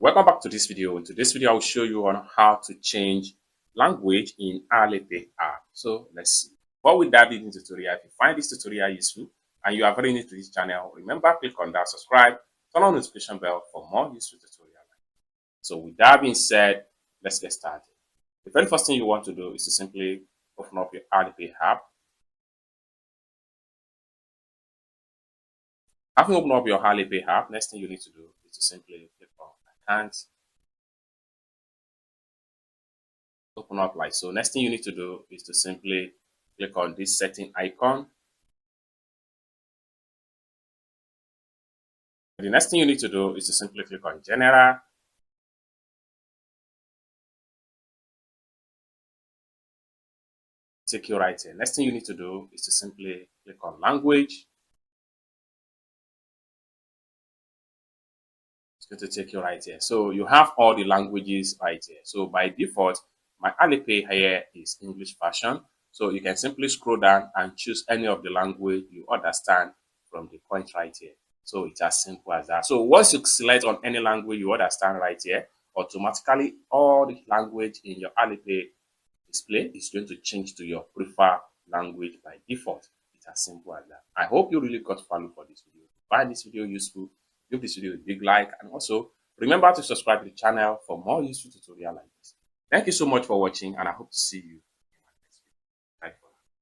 Welcome back to this video. In today's video, I will show you on how to change language in Alipay app. So let's see. Before we dive into the tutorial, if you find this tutorial useful and you are very new to this channel, remember click on that subscribe, turn on the notification bell for more useful tutorials. So with that being said, let's get started. The very first thing you want to do is to simply open up your Alipay app. Having opened up your Alipay app, next thing you need to do is to simply click on account. Open up like so. Next thing you need to do is to simply click on this setting icon. The next thing you need to do is to simply click on general. Take you right here. Next thing you need to do is to simply click on language. It's going to take you right here. So you have all the languages right here. So by default, my Alipay here is English version. So you can simply scroll down and choose any of the language you understand from the point right here. So it's as simple as that. So once you select on any language you understand right here, automatically all the language in your Alipay display is going to change to your preferred language by default. It's as simple as that. I hope you really got value for this video. If you find this video useful, give this video a big like, and also remember to subscribe to the channel for more useful tutorials like this. Thank you so much for watching, and I hope to see you